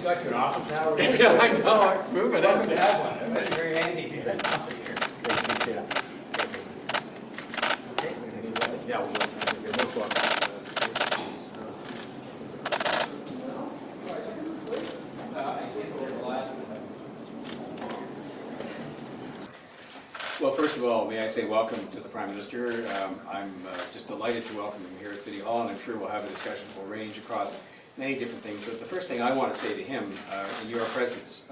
got you an office now. Yeah, I know. I'm moving it. Welcome to have one. That's very handy. Yeah, well, you're most welcome. Well, first of all, may I say welcome to the Prime Minister. I'm just delighted to welcome him here at City Hall, and I'm sure we'll have a discussion that will range across many different things. But the first thing I want to say to him in your presence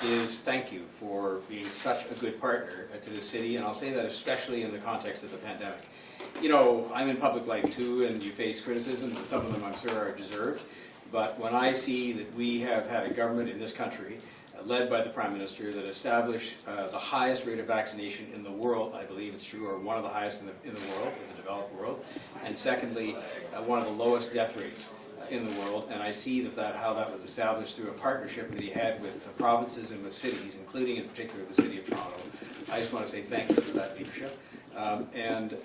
is thank you for being such a good partner to the city, and I'll say that especially in the context of the pandemic. You know, I'm in public life too, and you face criticism, and some of them I'm sure are deserved. But when I see that we have had a government in this country led by the Prime Minister that established the highest rate of vaccination in the world, I believe it's true, or one of the highest in the world, in the developed world, and secondly, one of the lowest death rates in the world, and I see how that was established through a partnership that he had with the provinces and with cities, including in particular the City of Toronto. I just want to say thank you for that leadership. And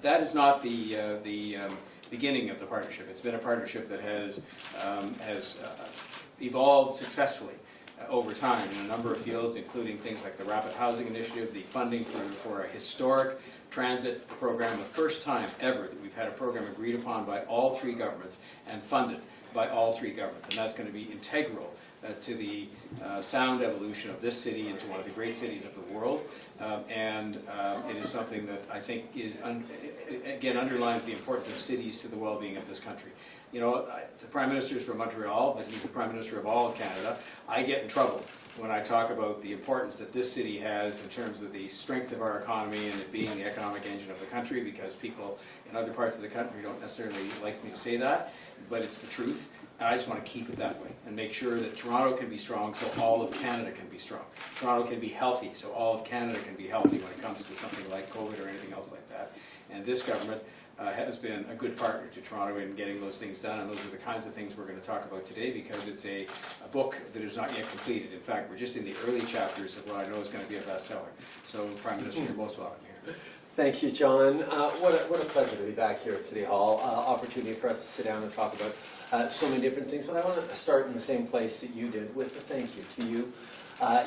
that is not the beginning of the partnership. It's been a partnership that has evolved successfully over time in a number of fields, including things like the Rapid Housing Initiative, the funding for a historic transit program, the first time ever that we've had a program agreed upon by all three governments and funded by all three governments. And that's going to be integral to the sound evolution of this city into one of the great cities of the world. It is something that I think again underlines the importance of cities to the well-being of this country. You know, the Prime Minister is from Montreal, but he's the Prime Minister of all of Canada. I get in trouble when I talk about the importance that this city has in terms of the strength of our economy and it being the economic engine of the country, because people in other parts of the country don't necessarily like me to say that, but it's the truth. And I just want to keep it that way and make sure that Toronto can be strong so all of Canada can be strong. Toronto can be healthy so all of Canada can be healthy when it comes to something like COVID or anything else like that. And this government has been a good partner to Toronto in getting those things done, and those are the kinds of things we're going to talk about today, because it's a book that is not yet completed. In fact, we're just in the early chapters of what I know is going to be a bestseller. So, Prime Minister, you're most welcome here. Thank you, John. What a pleasure to be back here at City Hall. Opportunity for us to sit down and talk about so many different things. But I want to start in the same place that you did, with a thank you to you.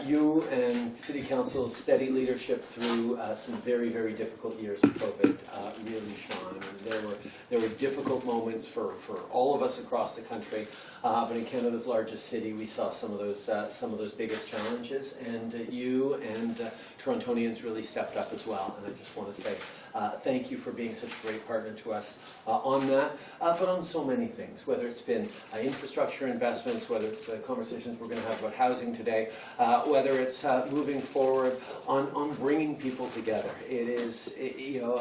You and City Council's steady leadership through some very, very difficult years of COVID really shone. And there were difficult moments for all of us across the country, but in Canada's largest city, we saw some of those biggest challenges. And you and Torontonians really stepped up as well. And I just want to say thank you for being such a great partner to us on that, but on so many things, whether it's been infrastructure investments, whether it's the conversations we're going to have about housing today, whether it's moving forward on bringing people together. It is, you know,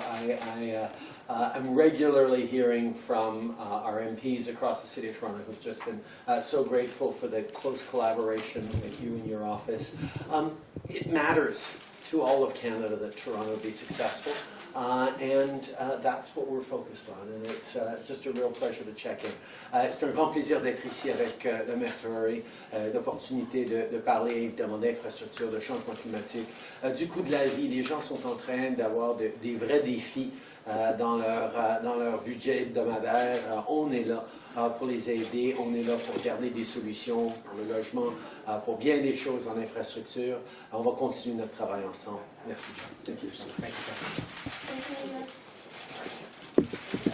I'm regularly hearing from our MPs across the City of Toronto who've just been so grateful for the close collaboration with you and your office. It matters to all of Canada that Toronto be successful. That's what we're focused on, and it's just a real pleasure to check in. C'est un grand plaisir d'être ici avec le Mayor Tory, l'opportunité de parler évidemment d'infrastructure, de changement climatique, du coût de la vie. Les gens sont en train d'avoir des vrais défis dans leur budget hebdomadaire. On est là pour les aider, on est là pour garder des solutions pour le logement, pour bien des choses en infrastructure. On va continuer notre travail ensemble. Merci, John. Thank you so much. Thank you.